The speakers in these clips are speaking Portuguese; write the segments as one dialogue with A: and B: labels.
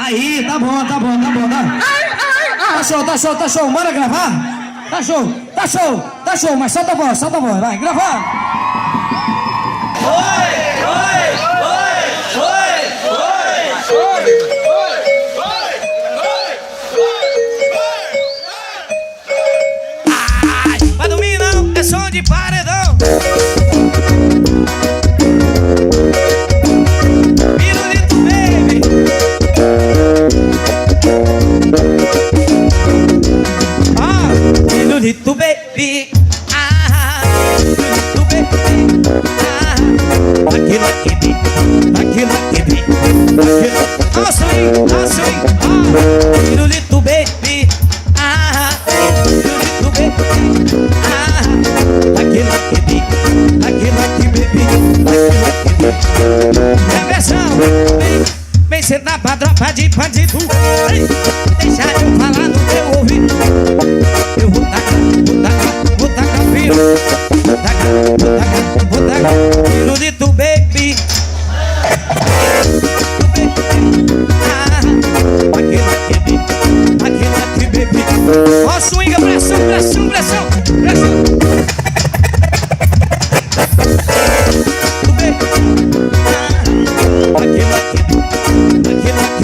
A: Aí, tá bom, tá. Tá show, bora gravar? Tá show, mas solta a voz, vai, gravar! Vai dormir não, é som de paredão. Pirulito baby. Pirulito baby. Pirulito baby. Aquilo aqui bem. Pirulito baby. Pirulito baby. Aquilo aqui bem. Reversão. Vem sentar pra tropa de bandido. Deixa eu falar no teu ouvido. Eu vou tacar filho. Vou tacar pirulito baby. Aquilo aqui baby. Ó swing, pressão. Aquilo aqui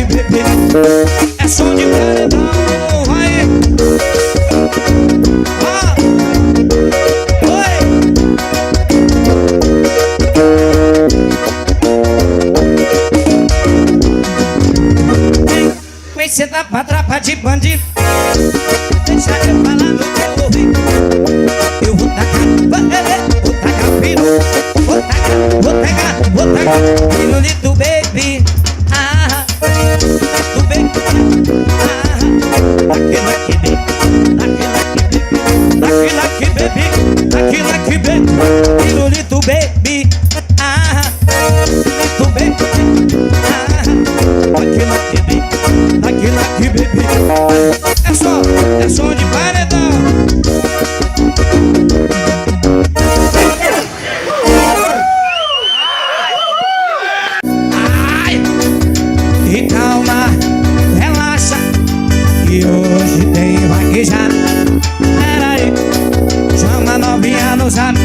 A: baby. É som de paredão. Vai. Vem sentar pra trapa de bandido. Deixa eu falar no teu ouvido. Eu vou tacar piru. Vou tacar pirulito baby. Pirulito baby. Aquilo aqui baby. Pirulito baby. Pirulito baby. Aquilo aqui baby. É som de paredão. E calma, relaxa, que hoje tem vaquejada. Peraí, chama novinha no zap.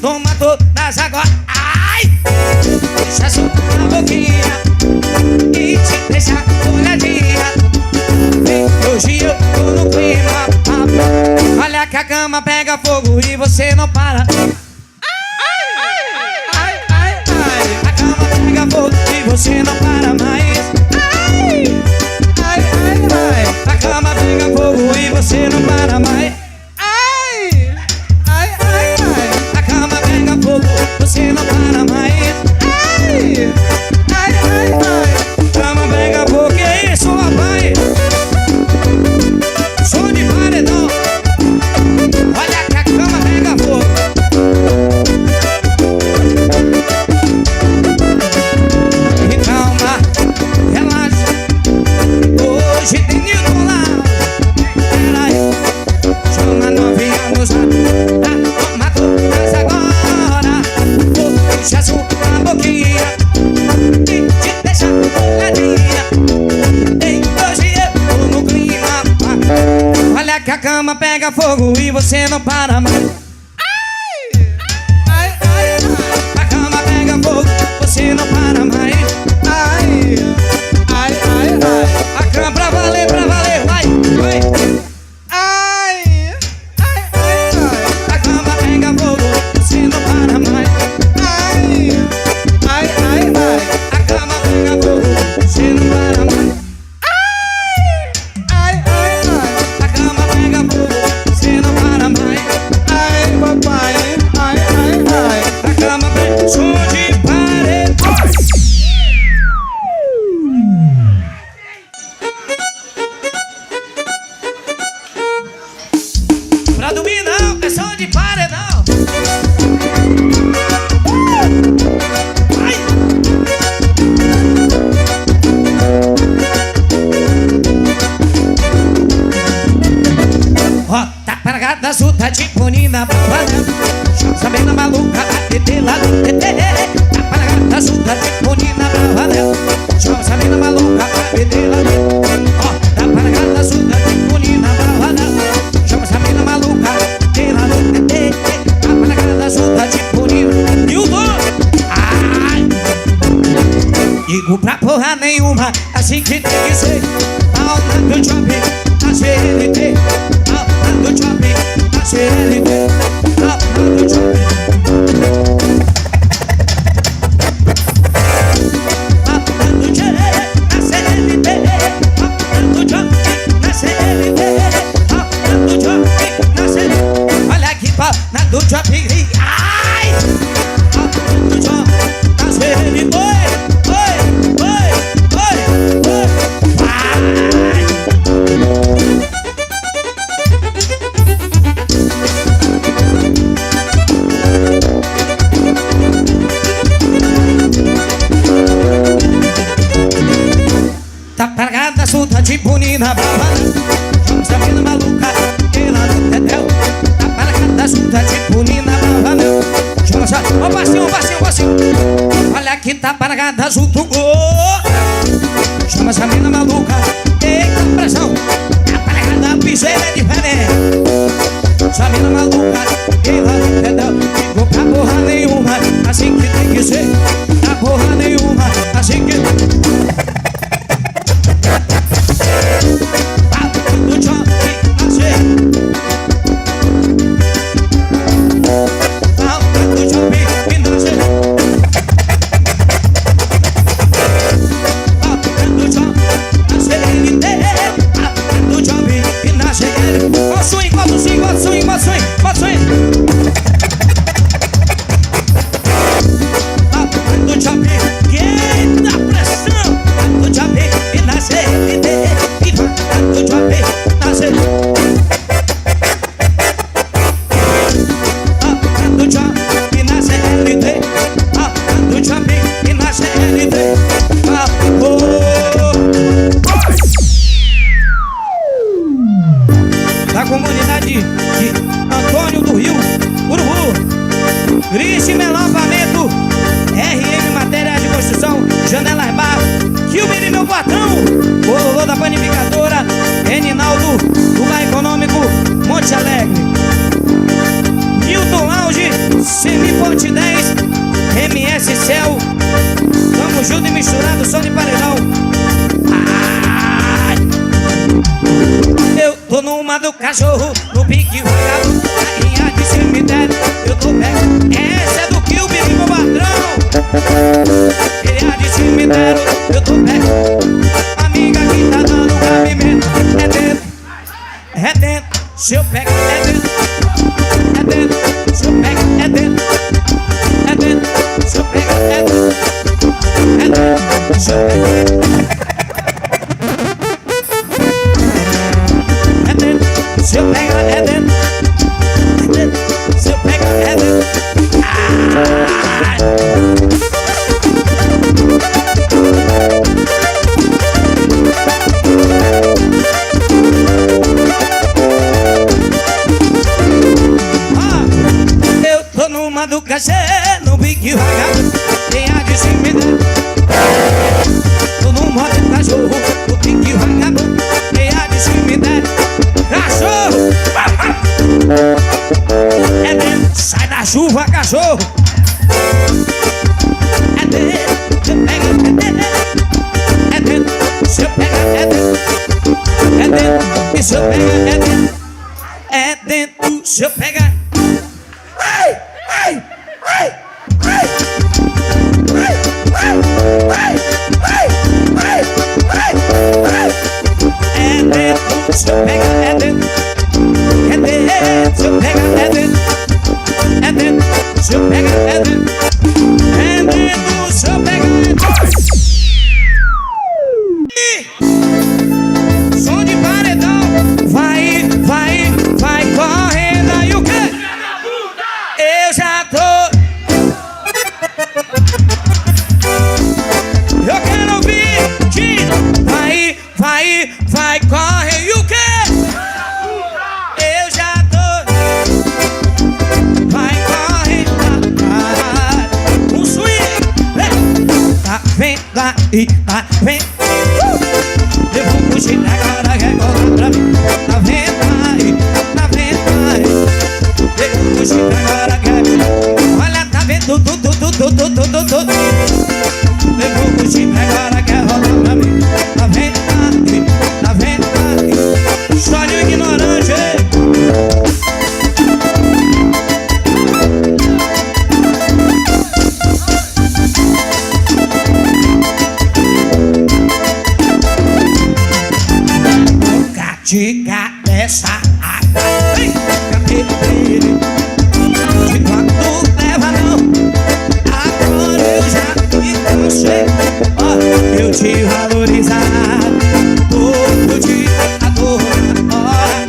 A: Toma todas agora. Ai, deixa soltar a boquinha e te deixa olhadinha. Hoje eu tô no clima. Olha que a cama pega fogo e você não para. A cama pega fogo e você não para mais. A cama pega fogo e você não para mais. A cama pega fogo, você não para mais. A cama pega fogo, que é isso, rapaz? Som de paredão. Olha que a cama pega fogo. E calma, relaxa, hoje tem Nilton lá. Peraí, chama novinha no zap. Toma todas agora. Puxa sua boquinha e te deixa olhadinha. Hoje eu tô no clima. Olha que a cama pega fogo e você não para mais. A cama pega fogo, você não para mais. A cama pra valer, vai. A cama pega fogo, você não para mais. A cama pega fogo, você não para mais. A cama pega fogo, você não para mais. A cama pega som de paredão. Pra dormir não, é som de paredão. Ai. Ó, tá parada, azul, tá de bonina, valendo. Sabendo maluca, a TT lá do TT. Tá parada, azul, tá de bonina, valendo. Sabendo maluca, a TT lá digo pra porra nenhuma, assim que tem que ser. Aula do shopping, na CLT. Aula do shopping, na CLT. Aula do shopping. Aula do shopping, na CLT. Aula do shopping, na CLT. Aula do shopping, na CLT. Olha aqui, pau, na do shopping. Ai! Aula do shopping, na CLT. Tá parada, solta tipo Nina Bárbara. Chama essa mina maluca, ela no tetel. Tá parada, solta tipo Nina Bárbara. Chama essa... Ó passinho, passinho, passinho. Olha que tá parada, solta o gol. Chama essa mina maluca, eita pressão. Tá parada, a piseira é diferente. Essa mina maluca, ela no tetel. Ficou pra porra nenhuma, assim que tem que ser. Pra porra nenhuma, assim que... Da comunidade de Antônio do Rio, Urubu, Grice Melopamento, RM Materiais de Construção, Janelas Barro, Kilber e meu patrão, Bololô da Panificadora, Reninaldo do Lar Econômico, Monte Alegre, Milton Lounge, Semiponte 10, MS Cell, Tamo Junto e Misturado, som de paredão. Eu tô numa do cachorro, no pique vagabundo, rainha de cemitério, eu tô pego. Essa é do Kilber e meu patrão. Rainha de cemitério, eu tô pego. Amiga que tá dando cabimento, é dentro, é dentro. Se eu pego, é dentro, é dentro. Se eu pego, é dentro, é dentro. Se eu pego, é dentro, é dentro. Se eu pego, é dentro. Se eu pegar é dentro, é dentro. Se eu pegar é dentro. Eu tô numa do cachê, no bique vagabundo, tem a de cemitério. Tô numa do cachorro, no bique vagabundo, tem a de cemitério. Cachorro! É dentro, sai da chuva, cachorro! É dentro, se eu pega, é dentro. Se eu pega, é dentro. É dentro, e se eu pega, é dentro. É dentro, se eu pega. Ai, ai, ai, ai. Ai, ai, ai, ai, ai, ai, ai. É dentro, se eu pega, é dentro. É dentro, se eu pega, é dentro. É dentro, se eu pega, é dentro. É dentro, se eu pega, é dentro. Som de paredão. Vai, vai, vai correndo aí o quê? Eu já tô. Eu quero ouvir. Vai, vai, vai corre e o quê? E tá vendo? Eu vou fugir agora, recorda pra mim. Tá vendo aí? Tá vendo aí? Eu vou fugir agora, olha, tá vendo tudo. Eu vou fugir agora. de cabeça vem, de quando leva não. Agora eu já me cansei, ó, eu te valorizar todo dia, a toda hora.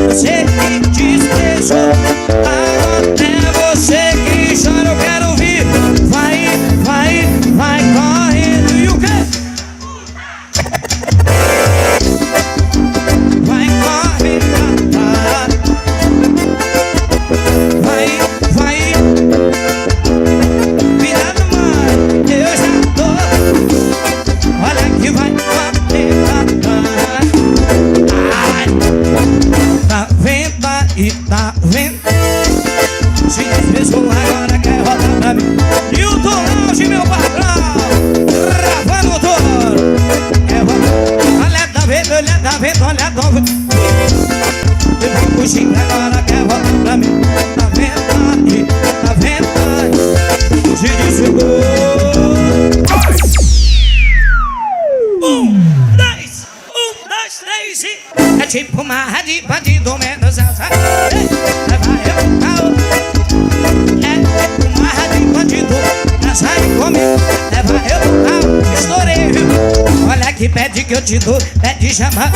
A: Você me desprezou, agora é você que chora, eu quero ouvir. Vai, vai, vai correndo. E o quê? Vai correndo, vai, vai. Virado, mãe, eu já tô. Olha que vai correndo. Ai, tá vendo aí, tá vendo? Se desprezou, agora quer rodar pra mim. E o Torauge, meu patrão, gravando o touro. Olha, tá vendo, olha, tá vendo, olha, tá vendo. Eu vou puxar, agora quer rodar pra mim. Tá vendo aí, tá vendo aí. Se desprezou. 1, 2, 3 e... É tipo uma rádio bandido menos essa. Vai eu caô. É tipo uma rádio bandido. Dança aí comigo. Leva eu caô. Estourei, viu? Olha que pede que eu te dou. Pede chamar.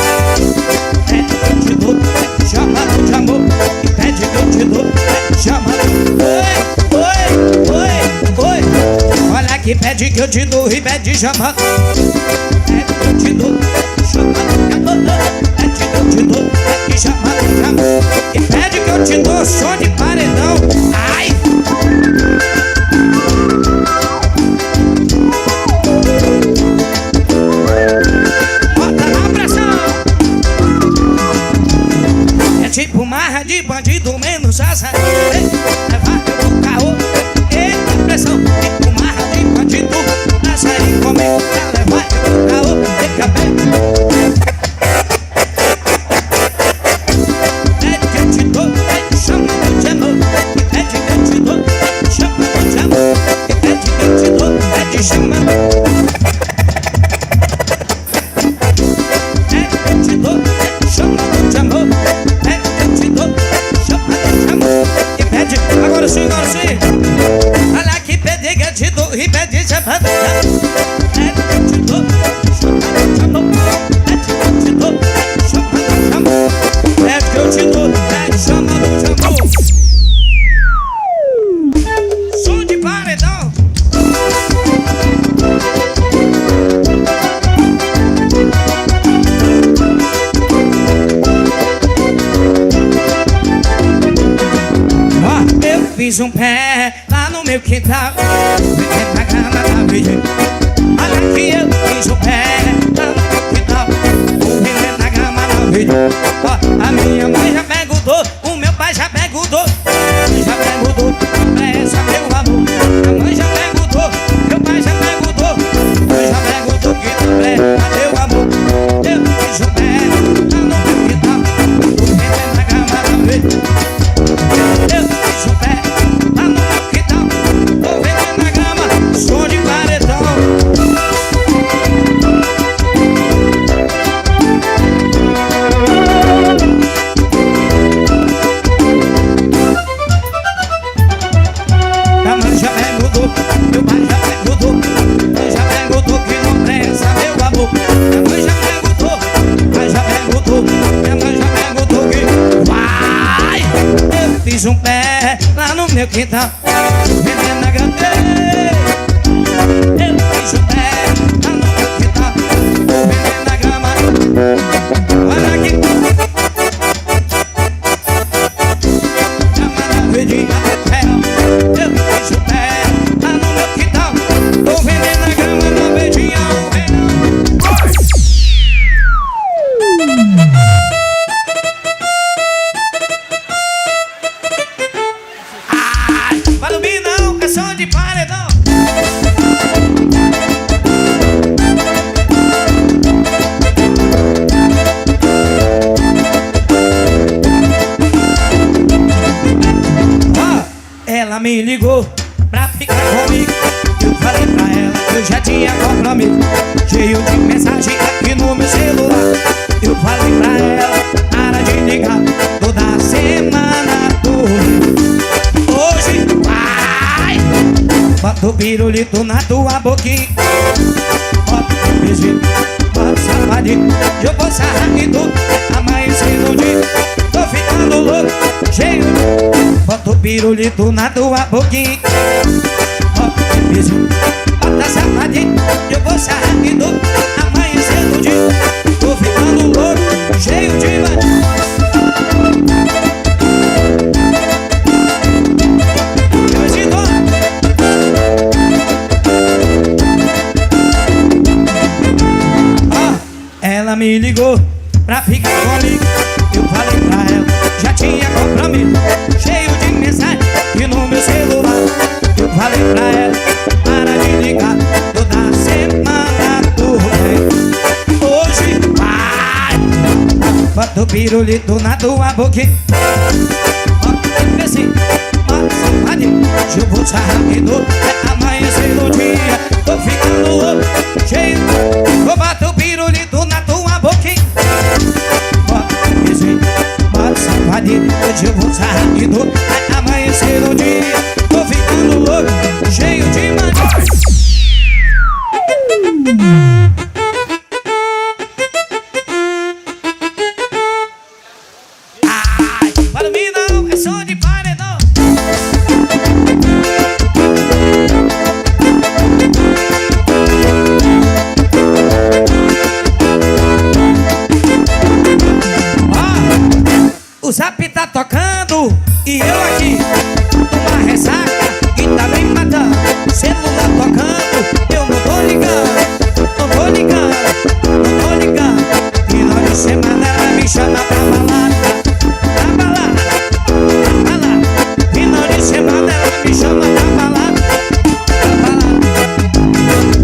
A: Pede que eu te dou. Chamado de amor. Que pede que eu te dou. Pede chamado. Oi, oi, oi, oi. Olha que pede que eu te dou. E pede chamar. Pede que eu te dou. Chamado de amor. Pede que eu te dou. Pede chamado de amor. E pede que eu te dou. Som de paredão. Ai! Bota na pressão. É tipo marra de bandido menos asa. Leva eu no carro. Eita pressão. Tipo marra de bandido. Dança aí comigo. Leva eu no carro. Fica bem. Pede que eu te dou. Pede chamado de amor. Pede que eu te dou. Chamado de amor. Pede que eu te dou. Pede chamado. Agora sim, agora sim. Olha que pede que eu te dou. E pede chamado. Pede que eu te dou. Chamado de amor. Pede que eu te dou. Chamado de amor. Pede que eu te dou. Pede chamado de amor. Som de paredão. Fiz um pé lá no meu quintal, vivendo na grama da virgem. Olha que eu fiz um pé lá no meu quintal, vivendo na grama da virgem. Ó, a minha mãe já perguntou, o meu pai já perguntou. A mãe já perguntou, pressa meu amor. A mãe já perguntou, meu pai já perguntou. A mãe já perguntou que não presta meu amor. Eu fiz um pé lá no meu quintal, vivendo na grama da virgem. Eu fiz um pé lá no meu quintal, tô vendo na grama, som de paredão. A mãe já perguntou, meu pai já perguntou. A mãe já perguntou que não presta meu amor. A mãe já perguntou, a mãe já perguntou. Minha mãe já perguntou que vai. Eu fiz um pé lá no meu quintal, vendendo na grande. Eu fiz um pé lá no meu quintal, vendendo na grama. Olha aqui. Grama na verdinha do ferro. Eu fiz um pé lá no meu quintal, tô vendendo na grama na verdinha do ferro. Para mim não, é som de paredão. Ela me ligou pra ficar comigo. Eu falei pra ela que eu já tinha compromisso, cheio de mensagem aqui no meu celular. Eu falei pra ela pirulito na tua boquinha. Bota um beijinho, bota safadinho. Eu vou sarrar em tudo, amanhecendo o dia. Tô ficando louco, cheio. Bota o pirulito na tua boquinha. Bota um beijinho, bota safadinho. Eu vou sarrar em tudo, amanhecendo o dia. Tô ficando louco, cheio de bandido. Ela me ligou pra ficar comigo. Eu falei pra ela, já tinha compromisso. Cheio de mensagem e no meu celular. Eu falei pra ela, para de ligar. Toda semana tudo bem. Hoje vai. Bota o pirulito na tua boquinha. Bota o pezinho, bota safadinho. Eu vou sarrar de novo, amanhecer no dia. Tô ficando louco, cheio. Vou bater o pirulito na tua boquinha. Bota o pezinho, bota safadinho. Hoje eu vou sarrar de novo, amanhecer no dia. Tô ficando louco, cheio de mania. Ai, para mim não, é som de paredão. O Zap tá tocando e eu aqui numa ressaca que tá me matando. Celular tocando, eu não tô ligando, não tô ligando, não tô ligando. Final de semana ela me chama pra balada, pra balada, pra balada. Final de semana ela me chama pra balada, pra balada.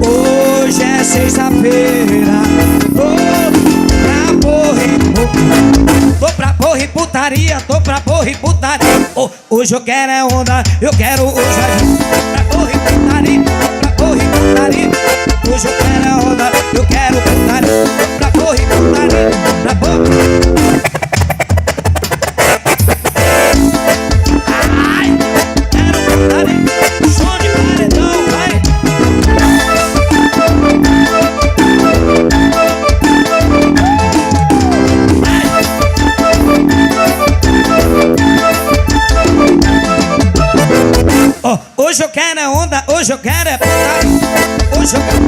A: Hoje é sexta-feira, tô pra porra e putaria, tô pra porra e putaria. Hoje eu quero é onda, eu quero hoje aí. Pra porra e putaria, pra porra e putaria. Hoje eu quero é onda, eu quero putaria. Pra porra e putaria, pra porra. Ai, quero putaria, som de paredão, vai. Hoje eu quero é onda, hoje eu quero é putaria. Hoje eu quero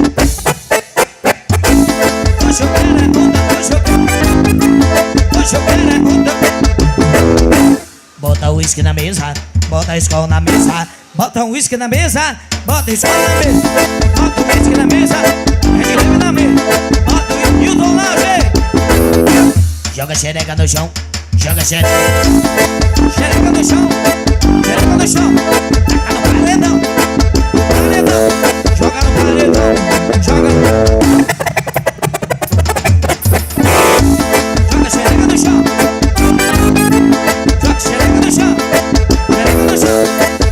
A: é onda, hoje eu quero é onda. Bota o uísque na mesa, bota a escola na mesa. Bota o uísque na mesa, bota a escola na mesa. Bota o uísque na mesa, Red Leve na mesa. Bota o Newton lá, vem. Joga a xereca no chão, joga a xereca. Xereca no chão, xereca no chão. Taca no paredão, paredão. Joga no paredão, joga. Joga a xereca no chão. Joga a xereca no chão. Xereca no chão.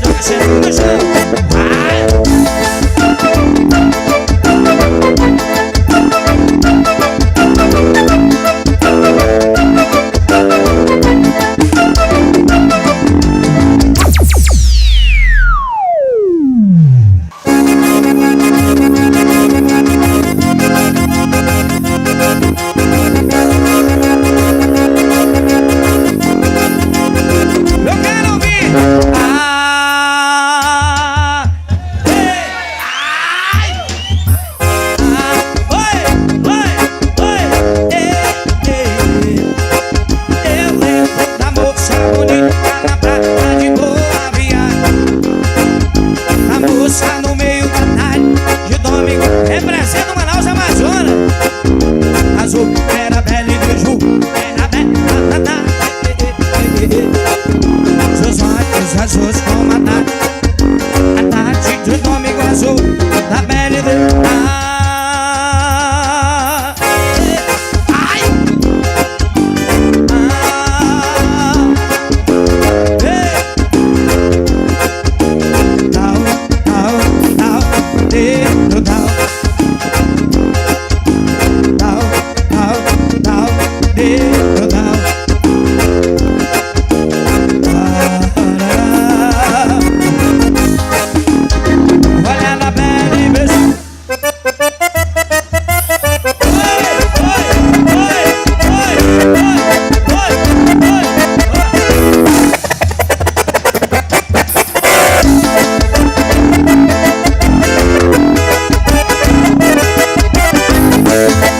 A: Joga a xereca no chão. Vai. Yeah.